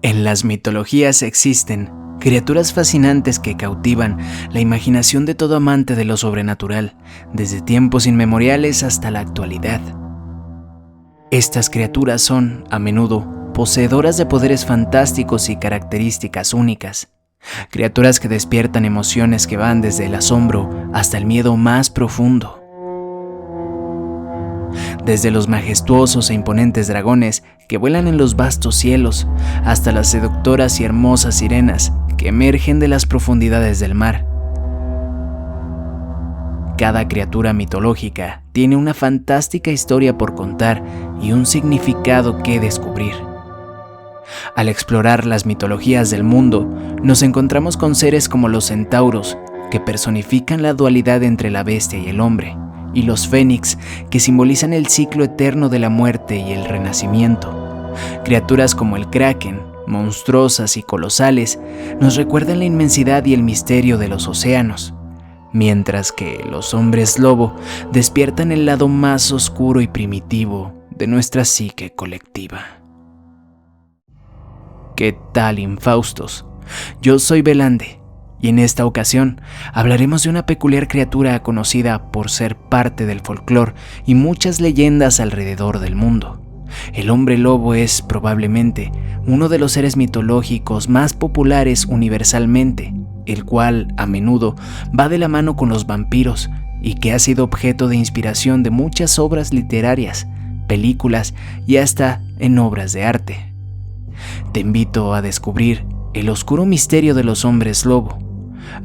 En las mitologías existen criaturas fascinantes que cautivan la imaginación de todo amante de lo sobrenatural, desde tiempos inmemoriales hasta la actualidad. Estas criaturas son, a menudo, poseedoras de poderes fantásticos y características únicas. Criaturas que despiertan emociones que van desde el asombro hasta el miedo más profundo. Desde los majestuosos e imponentes dragones que vuelan en los vastos cielos, hasta las seductoras y hermosas sirenas que emergen de las profundidades del mar. Cada criatura mitológica tiene una fantástica historia por contar y un significado que descubrir. Al explorar las mitologías del mundo, nos encontramos con seres como los centauros, que personifican la dualidad entre la bestia y el hombre, y los fénix, que simbolizan el ciclo eterno de la muerte y el renacimiento. Criaturas como el kraken, monstruosas y colosales, nos recuerdan la inmensidad y el misterio de los océanos, mientras que los hombres lobo despiertan el lado más oscuro y primitivo de nuestra psique colectiva. ¿Qué tal, infaustos? Yo soy Belande, y en esta ocasión hablaremos de una peculiar criatura conocida por ser parte del folclore y muchas leyendas alrededor del mundo. El hombre lobo es probablemente uno de los seres mitológicos más populares universalmente, el cual a menudo va de la mano con los vampiros y que ha sido objeto de inspiración de muchas obras literarias, películas y hasta en obras de arte. Te invito a descubrir el oscuro misterio de los hombres lobo,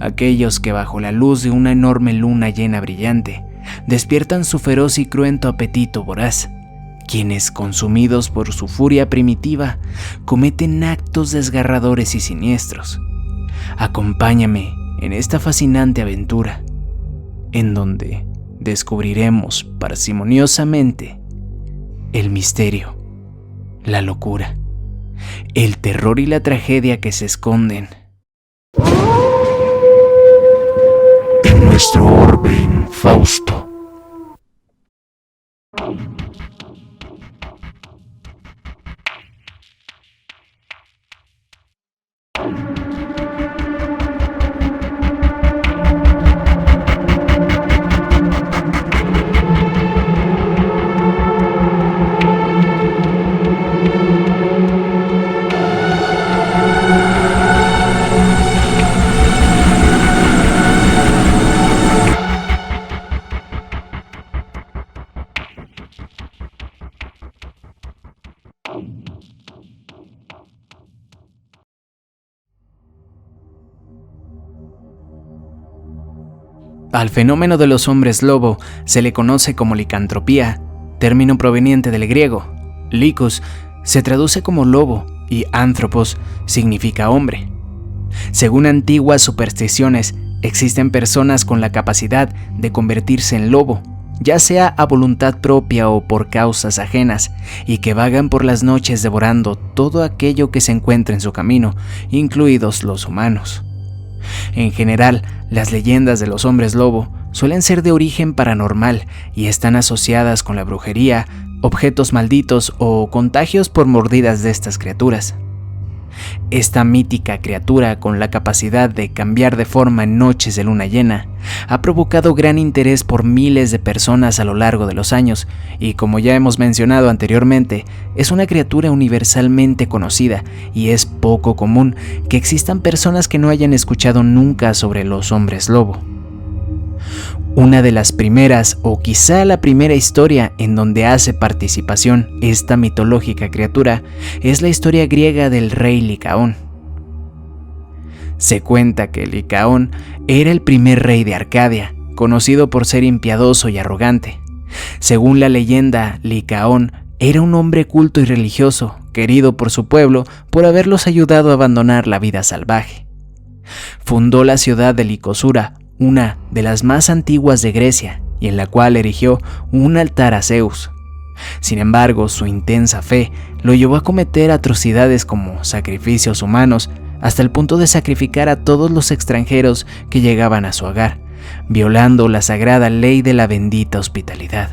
aquellos que bajo la luz de una enorme luna llena brillante despiertan su feroz y cruento apetito voraz, quienes, consumidos por su furia primitiva, cometen actos desgarradores y siniestros. Acompáñame en esta fascinante aventura, en donde descubriremos parsimoniosamente el misterio, la locura, el terror y la tragedia que se esconden en nuestro orbe infausto. Al fenómeno de los hombres lobo se le conoce como licantropía, término proveniente del griego. Lycos se traduce como lobo y anthropos significa hombre. Según antiguas supersticiones, existen personas con la capacidad de convertirse en lobo, ya sea a voluntad propia o por causas ajenas, y que vagan por las noches devorando todo aquello que se encuentra en su camino, incluidos los humanos. En general, las leyendas de los hombres lobo suelen ser de origen paranormal y están asociadas con la brujería, objetos malditos o contagios por mordidas de estas criaturas. Esta mítica criatura, con la capacidad de cambiar de forma en noches de luna llena, ha provocado gran interés por miles de personas a lo largo de los años y, como ya hemos mencionado anteriormente, es una criatura universalmente conocida y es poco común que existan personas que no hayan escuchado nunca sobre los hombres lobo. Una de las primeras, o quizá la primera historia en donde hace participación esta mitológica criatura, es la historia griega del rey Licaón. Se cuenta que Licaón era el primer rey de Arcadia, conocido por ser impiedoso y arrogante. Según la leyenda, Licaón era un hombre culto y religioso, querido por su pueblo por haberlos ayudado a abandonar la vida salvaje. Fundó la ciudad de Licosura, una de las más antiguas de Grecia, y en la cual erigió un altar a Zeus. Sin embargo, su intensa fe lo llevó a cometer atrocidades como sacrificios humanos, hasta el punto de sacrificar a todos los extranjeros que llegaban a su hogar, violando la sagrada ley de la bendita hospitalidad.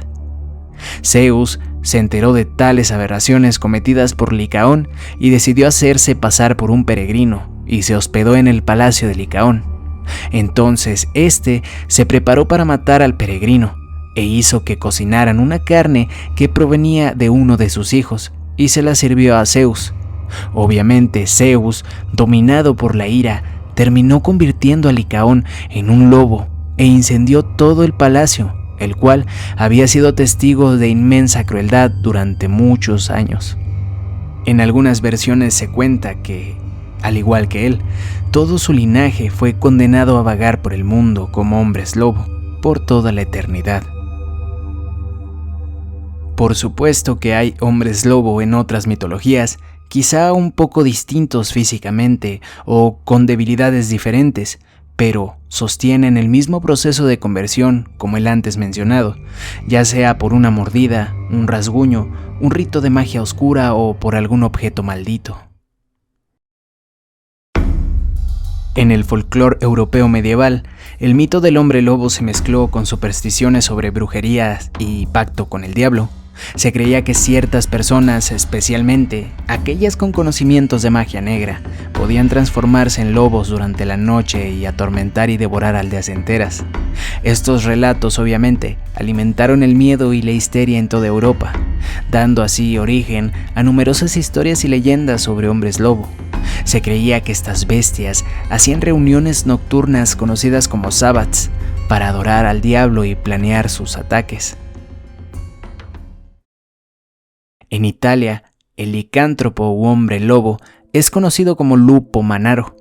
Zeus se enteró de tales aberraciones cometidas por Licaón y decidió hacerse pasar por un peregrino y se hospedó en el palacio de Licaón. Entonces éste se preparó para matar al peregrino e hizo que cocinaran una carne que provenía de uno de sus hijos y se la sirvió a Zeus. Obviamente Zeus, dominado por la ira, terminó convirtiendo a Licaón en un lobo e incendió todo el palacio, el cual había sido testigo de inmensa crueldad durante muchos años. En algunas versiones se cuenta que, al igual que él, todo su linaje fue condenado a vagar por el mundo como hombres lobo por toda la eternidad. Por supuesto que hay hombres lobo en otras mitologías, quizá un poco distintos físicamente o con debilidades diferentes, pero sostienen el mismo proceso de conversión como el antes mencionado, ya sea por una mordida, un rasguño, un rito de magia oscura o por algún objeto maldito. En el folclore europeo medieval, el mito del hombre lobo se mezcló con supersticiones sobre brujerías y pacto con el diablo. Se creía que ciertas personas, especialmente aquellas con conocimientos de magia negra, podían transformarse en lobos durante la noche y atormentar y devorar aldeas enteras. Estos relatos, obviamente, alimentaron el miedo y la histeria en toda Europa, dando así origen a numerosas historias y leyendas sobre hombres lobo. Se creía que estas bestias hacían reuniones nocturnas conocidas como sabbats para adorar al diablo y planear sus ataques. En Italia, el licántropo u hombre lobo es conocido como lupo manaro.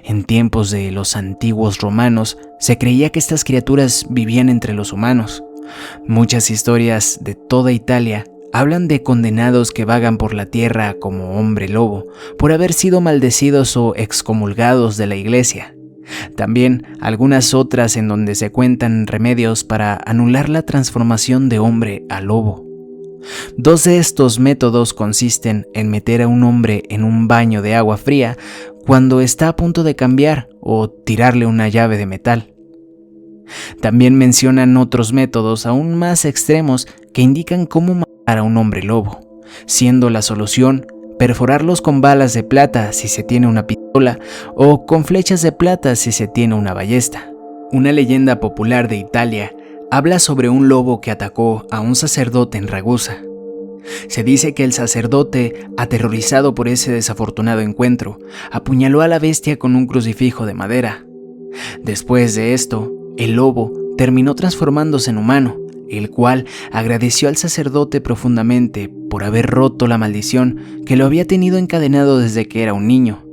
En tiempos de los antiguos romanos, se creía que estas criaturas vivían entre los humanos. Muchas historias de toda Italia hablan de condenados que vagan por la tierra como hombre lobo, por haber sido maldecidos o excomulgados de la iglesia. También algunas otras en donde se cuentan remedios para anular la transformación de hombre a lobo. Dos de estos métodos consisten en meter a un hombre en un baño de agua fría cuando está a punto de cambiar o tirarle una llave de metal. También mencionan otros métodos aún más extremos que indican cómo matar a un hombre lobo, siendo la solución perforarlos con balas de plata si se tiene una pistola o con flechas de plata si se tiene una ballesta. Una leyenda popular de Italia habla sobre un lobo que atacó a un sacerdote en Ragusa. Se dice que el sacerdote, aterrorizado por ese desafortunado encuentro, apuñaló a la bestia con un crucifijo de madera. Después de esto, el lobo terminó transformándose en humano, el cual agradeció al sacerdote profundamente por haber roto la maldición que lo había tenido encadenado desde que era un niño,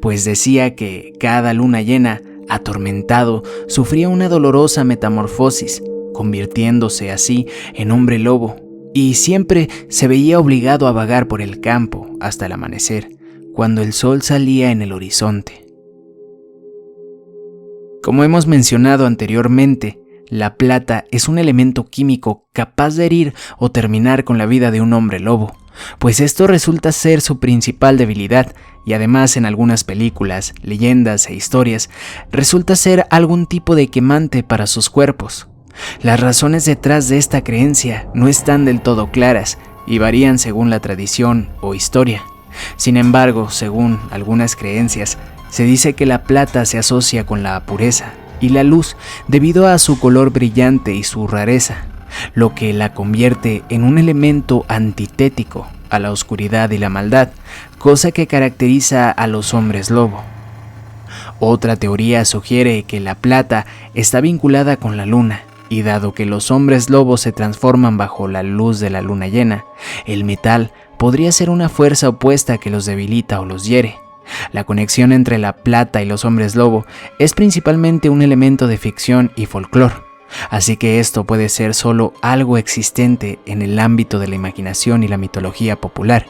pues decía que cada luna llena, atormentado, sufría una dolorosa metamorfosis, convirtiéndose así en hombre lobo, y siempre se veía obligado a vagar por el campo hasta el amanecer, cuando el sol salía en el horizonte. Como hemos mencionado anteriormente, la plata es un elemento químico capaz de herir o terminar con la vida de un hombre lobo, pues esto resulta ser su principal debilidad y además en algunas películas, leyendas e historias resulta ser algún tipo de quemante para sus cuerpos. Las razones detrás de esta creencia no están del todo claras y varían según la tradición o historia. Sin embargo, según algunas creencias, se dice que la plata se asocia con la pureza y la luz debido a su color brillante y su rareza, lo que la convierte en un elemento antitético a la oscuridad y la maldad, cosa que caracteriza a los hombres lobo. Otra teoría sugiere que la plata está vinculada con la luna, y dado que los hombres lobos se transforman bajo la luz de la luna llena, el metal podría ser una fuerza opuesta que los debilita o los hiere. La conexión entre la plata y los hombres lobo es principalmente un elemento de ficción y folclore, así que esto puede ser solo algo existente en el ámbito de la imaginación y la mitología popular.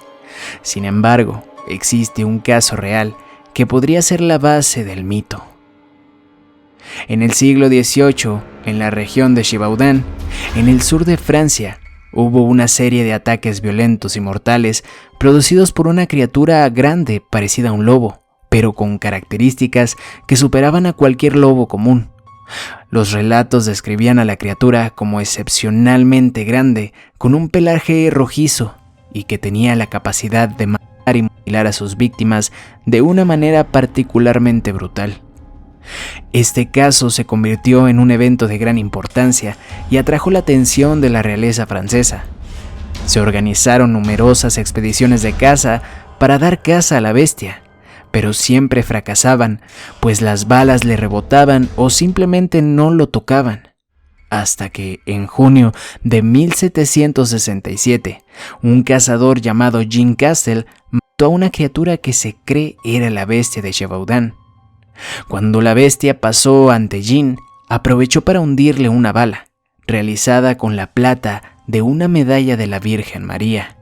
Sin embargo, existe un caso real que podría ser la base del mito. En el siglo XVIII, en la región de Gévaudan, en el sur de Francia, hubo una serie de ataques violentos y mortales producidos por una criatura grande parecida a un lobo, pero con características que superaban a cualquier lobo común. Los relatos describían a la criatura como excepcionalmente grande, con un pelaje rojizo y que tenía la capacidad de matar y mutilar a sus víctimas de una manera particularmente brutal. Este caso se convirtió en un evento de gran importancia y atrajo la atención de la realeza francesa. Se organizaron numerosas expediciones de caza para dar caza a la bestia, pero siempre fracasaban, pues las balas le rebotaban o simplemente no lo tocaban. Hasta que, en junio de 1767, un cazador llamado Jean Castel mató a una criatura que se cree era la bestia de Gévaudan. Cuando la bestia pasó ante Jean, aprovechó para hundirle una bala, realizada con la plata de una medalla de la Virgen María.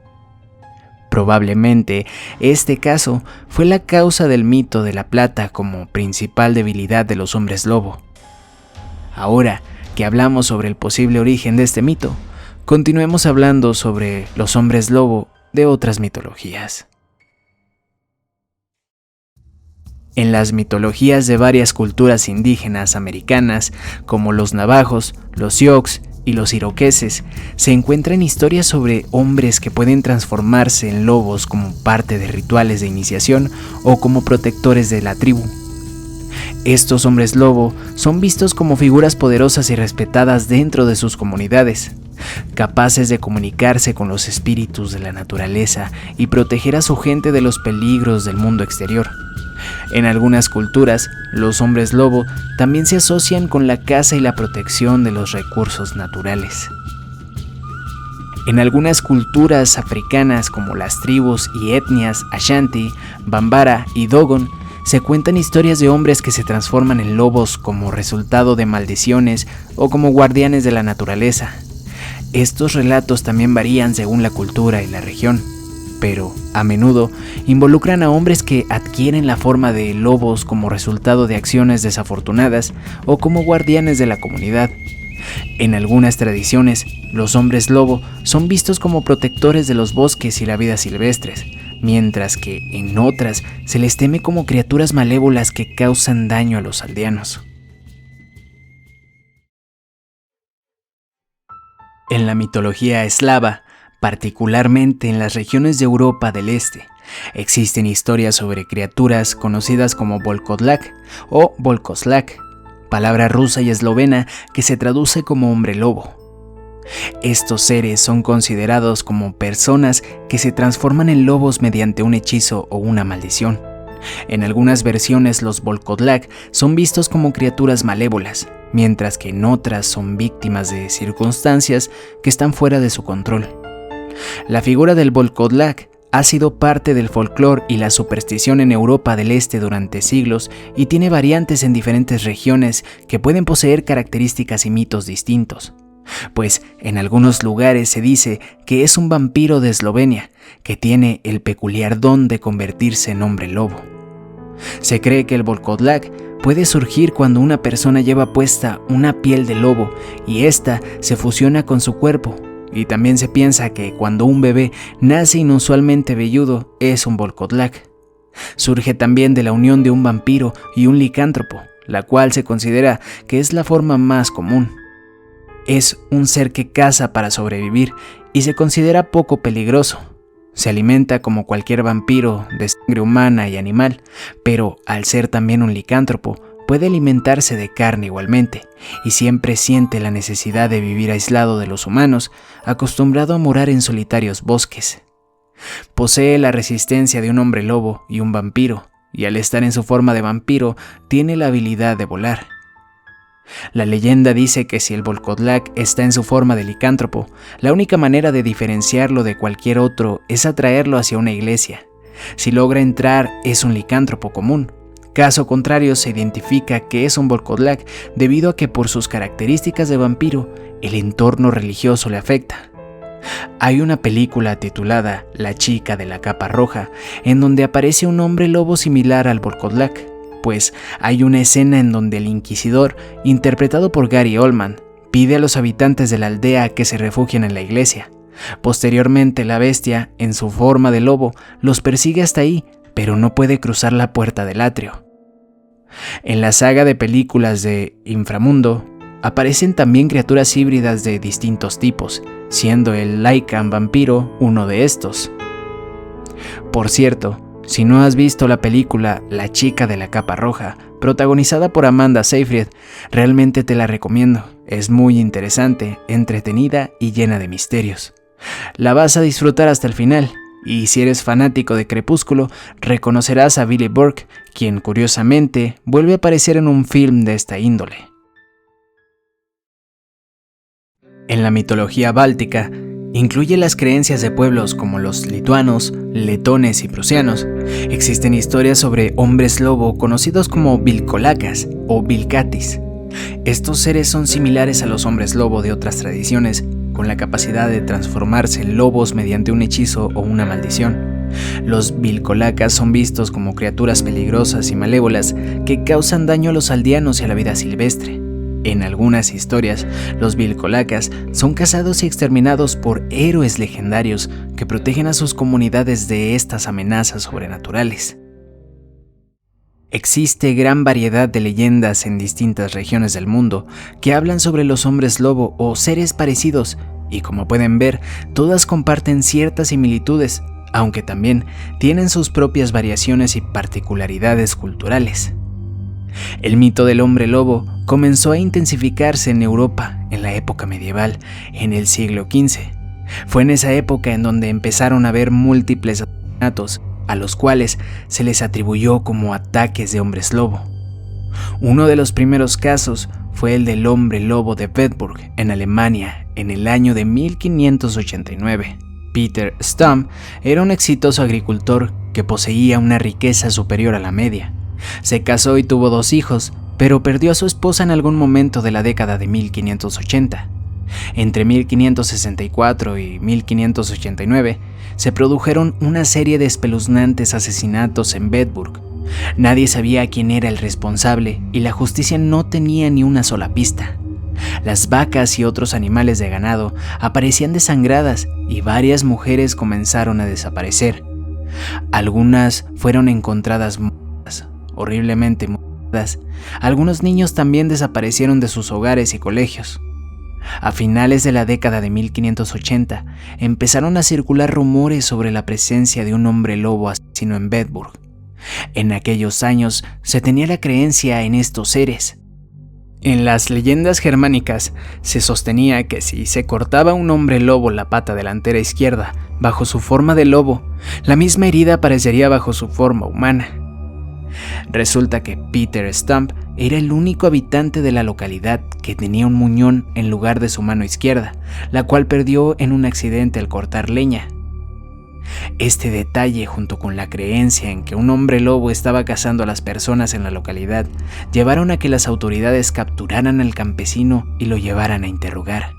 Probablemente este caso fue la causa del mito de la plata como principal debilidad de los hombres lobo. Ahora que hablamos sobre el posible origen de este mito, continuemos hablando sobre los hombres lobo de otras mitologías. En las mitologías de varias culturas indígenas americanas, como los navajos, los sioux y los iroqueses, se encuentran historias sobre hombres que pueden transformarse en lobos como parte de rituales de iniciación o como protectores de la tribu. Estos hombres lobo son vistos como figuras poderosas y respetadas dentro de sus comunidades, capaces de comunicarse con los espíritus de la naturaleza y proteger a su gente de los peligros del mundo exterior. En algunas culturas, los hombres lobo también se asocian con la caza y la protección de los recursos naturales. En algunas culturas africanas como las tribus y etnias Ashanti, Bambara y Dogon, se cuentan historias de hombres que se transforman en lobos como resultado de maldiciones o como guardianes de la naturaleza. Estos relatos también varían según la cultura y la región, pero a menudo involucran a hombres que adquieren la forma de lobos como resultado de acciones desafortunadas o como guardianes de la comunidad. En algunas tradiciones, los hombres lobo son vistos como protectores de los bosques y la vida silvestres, mientras que en otras se les teme como criaturas malévolas que causan daño a los aldeanos. En la mitología eslava, particularmente en las regiones de Europa del Este, existen historias sobre criaturas conocidas como Volkodlak o Volkoslak, palabra rusa y eslovena que se traduce como hombre lobo. Estos seres son considerados como personas que se transforman en lobos mediante un hechizo o una maldición. En algunas versiones los Volkodlak son vistos como criaturas malévolas, mientras que en otras son víctimas de circunstancias que están fuera de su control. La figura del Volkodlak ha sido parte del folclore y la superstición en Europa del Este durante siglos y tiene variantes en diferentes regiones que pueden poseer características y mitos distintos. Pues en algunos lugares se dice que es un vampiro de Eslovenia que tiene el peculiar don de convertirse en hombre lobo. Se cree que el Volkodlak puede surgir cuando una persona lleva puesta una piel de lobo y ésta se fusiona con su cuerpo, y también se piensa que cuando un bebé nace inusualmente velludo es un Volkodlak. Surge también de la unión de un vampiro y un licántropo, la cual se considera que es la forma más común. Es un ser que caza para sobrevivir y se considera poco peligroso. Se alimenta como cualquier vampiro de sangre humana y animal, pero al ser también un licántropo, puede alimentarse de carne igualmente, y siempre siente la necesidad de vivir aislado de los humanos, acostumbrado a morar en solitarios bosques. Posee la resistencia de un hombre lobo y un vampiro, y al estar en su forma de vampiro, tiene la habilidad de volar. La leyenda dice que si el Volkodlak está en su forma de licántropo, la única manera de diferenciarlo de cualquier otro es atraerlo hacia una iglesia. Si logra entrar, es un licántropo común. Caso contrario, se identifica que es un Volkodlak debido a que por sus características de vampiro, el entorno religioso le afecta. Hay una película titulada La chica de la capa roja, en donde aparece un hombre lobo similar al Volkodlak, pues hay una escena en donde el inquisidor, interpretado por Gary Oldman, pide a los habitantes de la aldea que se refugien en la iglesia. Posteriormente, la bestia, en su forma de lobo, los persigue hasta ahí, pero no puede cruzar la puerta del atrio. En la saga de películas de Inframundo, aparecen también criaturas híbridas de distintos tipos, siendo el Lycan vampiro uno de estos. Por cierto, si no has visto la película La chica de la capa roja, protagonizada por Amanda Seyfried, realmente te la recomiendo. Es muy interesante, entretenida y llena de misterios. La vas a disfrutar hasta el final, y si eres fanático de Crepúsculo, reconocerás a Billy Burke, quien curiosamente vuelve a aparecer en un film de esta índole. En la mitología báltica, incluye las creencias de pueblos como los lituanos, letones y prusianos. Existen historias sobre hombres lobo conocidos como vilcolacas o vilcatis. Estos seres son similares a los hombres lobo de otras tradiciones, con la capacidad de transformarse en lobos mediante un hechizo o una maldición. Los vilcolacas son vistos como criaturas peligrosas y malévolas que causan daño a los aldeanos y a la vida silvestre. En algunas historias, los vilcolacas son cazados y exterminados por héroes legendarios que protegen a sus comunidades de estas amenazas sobrenaturales. Existe gran variedad de leyendas en distintas regiones del mundo que hablan sobre los hombres lobo o seres parecidos, y como pueden ver, todas comparten ciertas similitudes, aunque también tienen sus propias variaciones y particularidades culturales. El mito del hombre lobo comenzó a intensificarse en Europa en la época medieval, en el siglo XV. Fue en esa época en donde empezaron a haber múltiples asesinatos, a los cuales se les atribuyó como ataques de hombres lobo. Uno de los primeros casos fue el del hombre lobo de Bedburg, en Alemania, en el año de 1589. Peter Stump era un exitoso agricultor que poseía una riqueza superior a la media. Se casó y tuvo 2 hijos, pero perdió a su esposa en algún momento de la década de 1580. Entre 1564 y 1589 se produjeron una serie de espeluznantes asesinatos en Bedburg. Nadie sabía quién era el responsable y la justicia no tenía ni una sola pista. Las vacas y otros animales de ganado aparecían desangradas y varias mujeres comenzaron a desaparecer. Algunas fueron encontradas muertas, horriblemente muertas. Algunos niños también desaparecieron de sus hogares y colegios. A finales de la década de 1580 empezaron a circular rumores sobre la presencia de un hombre lobo asesino en Bedburg. En aquellos años se tenía la creencia en estos seres. En las leyendas germánicas se sostenía que si se cortaba a un hombre lobo la pata delantera izquierda bajo su forma de lobo, la misma herida aparecería bajo su forma humana. Resulta que Peter Stump era el único habitante de la localidad que tenía un muñón en lugar de su mano izquierda, la cual perdió en un accidente al cortar leña. Este detalle, junto con la creencia en que un hombre lobo estaba cazando a las personas en la localidad, llevaron a que las autoridades capturaran al campesino y lo llevaran a interrogar.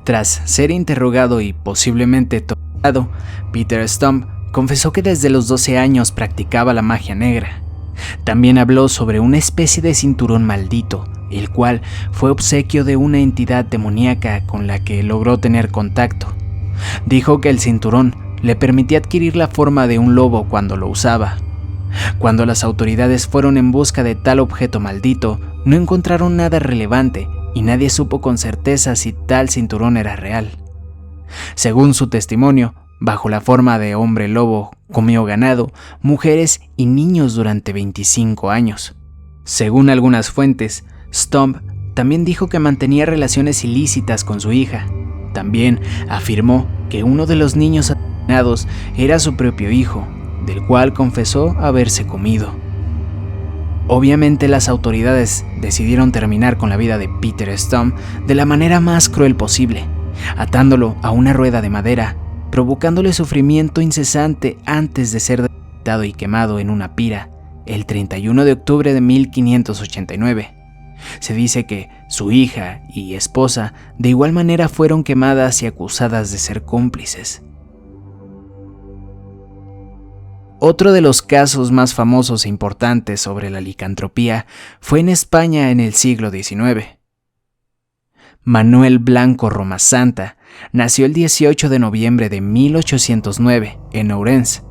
Tras ser interrogado y posiblemente torturado, Peter Stump confesó que desde los 12 años practicaba la magia negra. También habló sobre una especie de cinturón maldito, el cual fue obsequio de una entidad demoníaca con la que logró tener contacto. Dijo que el cinturón le permitía adquirir la forma de un lobo cuando lo usaba. Cuando las autoridades fueron en busca de tal objeto maldito, no encontraron nada relevante y nadie supo con certeza si tal cinturón era real. Según su testimonio, bajo la forma de hombre lobo, comió ganado, mujeres y niños durante 25 años. Según algunas fuentes, Stump también dijo que mantenía relaciones ilícitas con su hija. También afirmó que uno de los niños asesinados era su propio hijo, del cual confesó haberse comido. Obviamente las autoridades decidieron terminar con la vida de Peter Stump de la manera más cruel posible, atándolo a una rueda de madera, provocándole sufrimiento incesante antes de ser decapitado y quemado en una pira el 31 de octubre de 1589. Se dice que su hija y esposa de igual manera fueron quemadas y acusadas de ser cómplices. Otro de los casos más famosos e importantes sobre la licantropía fue en España en el siglo XIX. Manuel Blanco Romasanta nació el 18 de noviembre de 1809 en Ourense,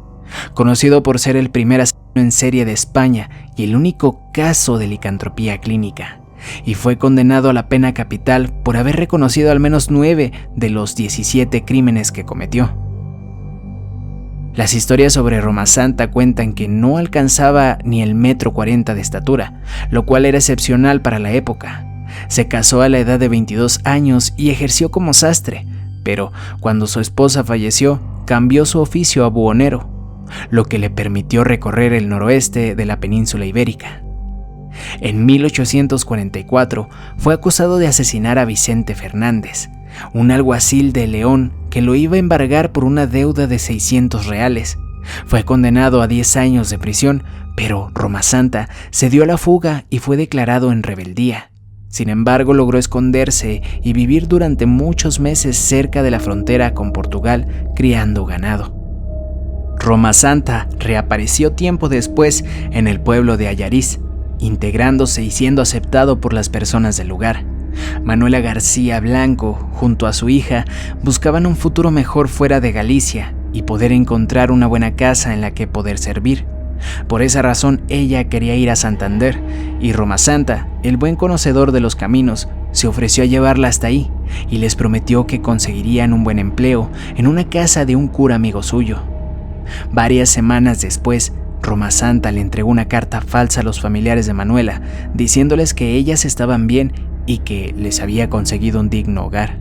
conocido por ser el primer asesino en serie de España y el único caso de licantropía clínica, y fue condenado a la pena capital por haber reconocido al menos 9 de los 17 crímenes que cometió. Las historias sobre Roma Santa cuentan que no alcanzaba ni el 1,40 m de estatura, lo cual era excepcional para la época. Se casó a la edad de 22 años y ejerció como sastre, pero cuando su esposa falleció, cambió su oficio a buhonero, lo que le permitió recorrer el noroeste de la península ibérica. En 1844 fue acusado de asesinar a Vicente Fernández, un alguacil de León que lo iba a embargar por una deuda de 600 reales. Fue condenado a 10 años de prisión, pero Roma Santa se dio a la fuga y fue declarado en rebeldía. Sin embargo, logró esconderse y vivir durante muchos meses cerca de la frontera con Portugal, criando ganado. Roma Santa reapareció tiempo después en el pueblo de Allariz, integrándose y siendo aceptado por las personas del lugar. Manuela García Blanco, junto a su hija, buscaban un futuro mejor fuera de Galicia y poder encontrar una buena casa en la que poder servir. Por esa razón ella quería ir a Santander, y Roma Santa, el buen conocedor de los caminos, se ofreció a llevarla hasta ahí y les prometió que conseguirían un buen empleo en una casa de un cura amigo suyo. Varias semanas después, Roma Santa le entregó una carta falsa a los familiares de Manuela, diciéndoles que ellas estaban bien y que les había conseguido un digno hogar.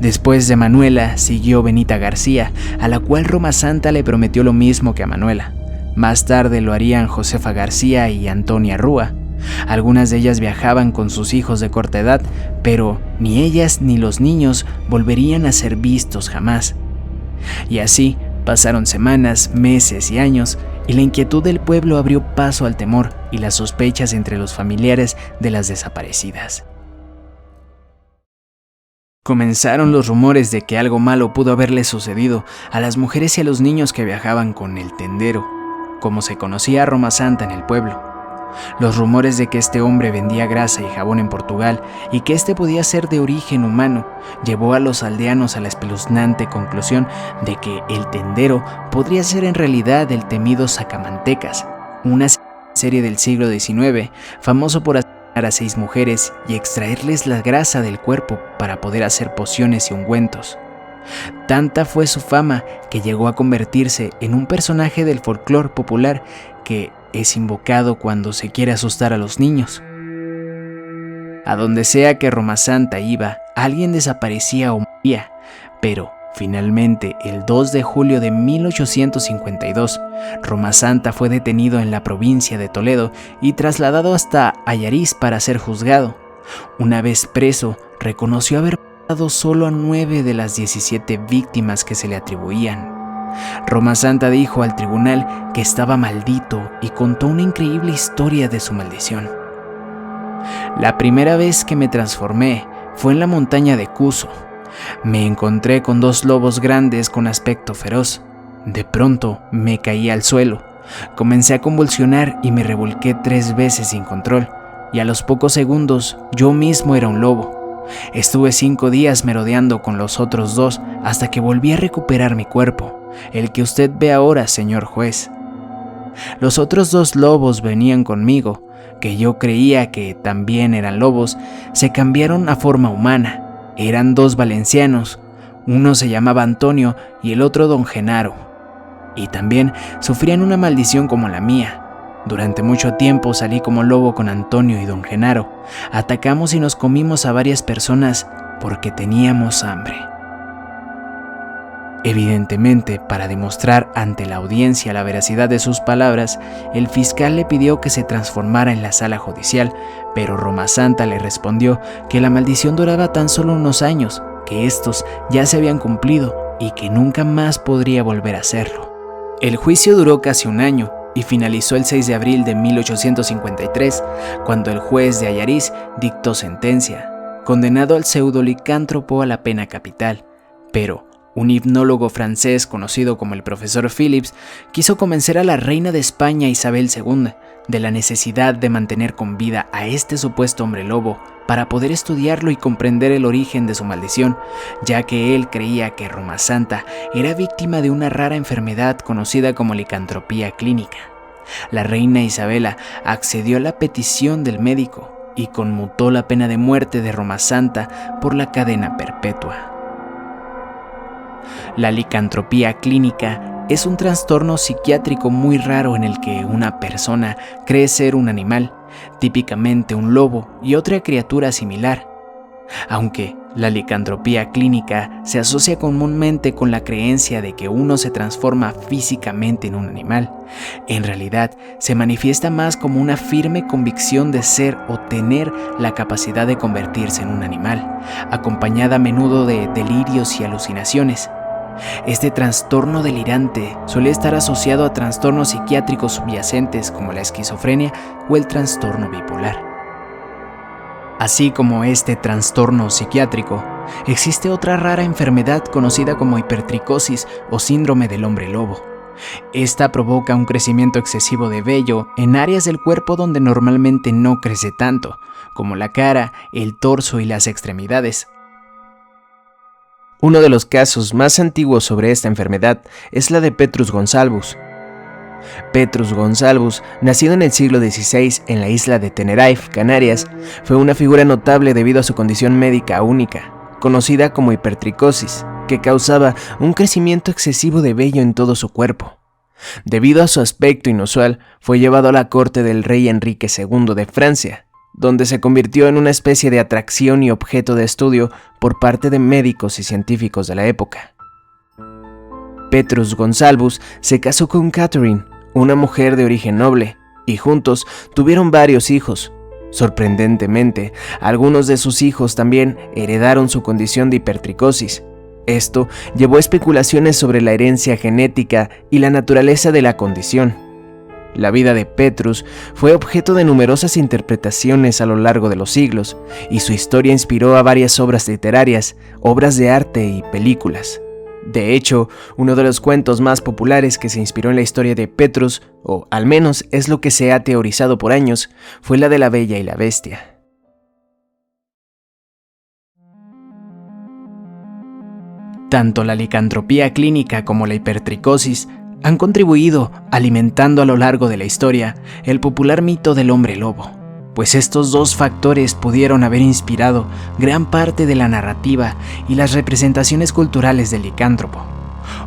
Después de Manuela siguió Benita García, a la cual Roma Santa le prometió lo mismo que a Manuela. Más tarde lo harían Josefa García y Antonia Rúa. Algunas de ellas viajaban con sus hijos de corta edad, pero ni ellas ni los niños volverían a ser vistos jamás. Y así pasaron semanas, meses y años, y la inquietud del pueblo abrió paso al temor y las sospechas entre los familiares de las desaparecidas. Comenzaron los rumores de que algo malo pudo haberle sucedido a las mujeres y a los niños que viajaban con el tendero, como se conocía a Roma Santa en el pueblo. Los rumores de que este hombre vendía grasa y jabón en Portugal y que este podía ser de origen humano llevó a los aldeanos a la espeluznante conclusión de que el tendero podría ser en realidad el temido Sacamantecas, una serie del siglo XIX, famoso por asesinar a 6 mujeres y extraerles la grasa del cuerpo para poder hacer pociones y ungüentos. Tanta fue su fama que llegó a convertirse en un personaje del folclore popular que es invocado cuando se quiere asustar a los niños. A donde sea que Roma Santa iba, alguien desaparecía o moría, pero finalmente, el 2 de julio de 1852, Roma Santa fue detenido en la provincia de Toledo y trasladado hasta Allariz para ser juzgado. Una vez preso, reconoció haber matado solo a 9 de las 17 víctimas que se le atribuían. Roma Santa dijo al tribunal que estaba maldito y contó una increíble historia de su maldición. La primera vez que me transformé fue en la montaña de Cuso. Me encontré con 2 lobos grandes con aspecto feroz. De pronto me caí al suelo, comencé a convulsionar y me revolqué 3 veces sin control, y a los pocos segundos yo mismo era un lobo. Estuve 5 días merodeando con los otros 2 hasta que volví a recuperar mi cuerpo, el que usted ve ahora, señor juez. Los otros 2 lobos venían conmigo, que yo creía que también eran lobos, se cambiaron a forma humana. Eran 2 valencianos, uno se llamaba Antonio y el otro Don Genaro, y también sufrían una maldición como la mía. Durante mucho tiempo salí como lobo con Antonio y Don Genaro. Atacamos y nos comimos a varias personas porque teníamos hambre. Evidentemente, para demostrar ante la audiencia la veracidad de sus palabras, el fiscal le pidió que se transformara en la sala judicial, pero Roma Santa le respondió que la maldición duraba tan solo unos años, que estos ya se habían cumplido y que nunca más podría volver a hacerlo. El juicio duró casi un año y finalizó el 6 de abril de 1853, cuando el juez de Allariz dictó sentencia, condenado al pseudolicántropo a la pena capital, pero un hipnólogo francés conocido como el profesor Phillips quiso convencer a la reina de España Isabel II de la necesidad de mantener con vida a este supuesto hombre lobo para poder estudiarlo y comprender el origen de su maldición, ya que él creía que Roma Santa era víctima de una rara enfermedad conocida como licantropía clínica. La reina Isabela accedió a la petición del médico y conmutó la pena de muerte de Roma Santa por la cadena perpetua. La licantropía clínica es un trastorno psiquiátrico muy raro en el que una persona cree ser un animal, típicamente un lobo y otra criatura similar. Aunque la licantropía clínica se asocia comúnmente con la creencia de que uno se transforma físicamente en un animal, en realidad se manifiesta más como una firme convicción de ser o tener la capacidad de convertirse en un animal, acompañada a menudo de delirios y alucinaciones. Este trastorno delirante suele estar asociado a trastornos psiquiátricos subyacentes como la esquizofrenia o el trastorno bipolar. Así como este trastorno psiquiátrico, existe otra rara enfermedad conocida como hipertricosis o síndrome del hombre lobo. Esta provoca un crecimiento excesivo de vello en áreas del cuerpo donde normalmente no crece tanto, como la cara, el torso y las extremidades. Uno de los casos más antiguos sobre esta enfermedad es la de Petrus Gonsalvus. Petrus Gonsalvus, nacido en el siglo XVI en la isla de Tenerife, Canarias, fue una figura notable debido a su condición médica única, conocida como hipertricosis, que causaba un crecimiento excesivo de vello en todo su cuerpo. Debido a su aspecto inusual, fue llevado a la corte del rey Enrique II de Francia, donde se convirtió en una especie de atracción y objeto de estudio por parte de médicos y científicos de la época. Petrus Gonsalvus se casó con Catherine, una mujer de origen noble, y juntos tuvieron varios hijos. Sorprendentemente, algunos de sus hijos también heredaron su condición de hipertricosis. Esto llevó a especulaciones sobre la herencia genética y la naturaleza de la condición. La vida de Petrus fue objeto de numerosas interpretaciones a lo largo de los siglos, y su historia inspiró a varias obras literarias, obras de arte y películas. De hecho, uno de los cuentos más populares que se inspiró en la historia de Petrus, o al menos es lo que se ha teorizado por años, fue la de La Bella y la Bestia. Tanto la licantropía clínica como la hipertricosis han contribuido alimentando a lo largo de la historia el popular mito del hombre lobo, pues estos dos factores pudieron haber inspirado gran parte de la narrativa y las representaciones culturales del licántropo,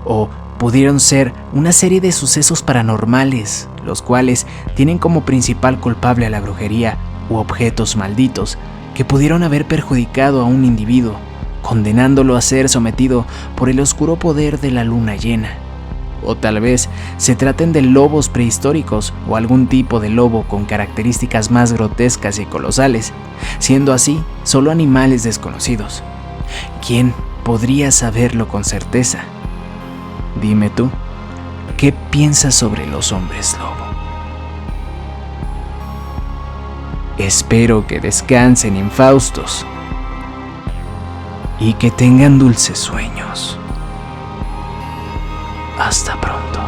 o pudieron ser una serie de sucesos paranormales, los cuales tienen como principal culpable a la brujería u objetos malditos que pudieron haber perjudicado a un individuo, condenándolo a ser sometido por el oscuro poder de la luna llena. O tal vez se traten de lobos prehistóricos o algún tipo de lobo con características más grotescas y colosales, siendo así solo animales desconocidos. ¿Quién podría saberlo con certeza? Dime tú, ¿qué piensas sobre los hombres lobo? Espero que descansen infaustos y que tengan dulces sueños. Hasta pronto.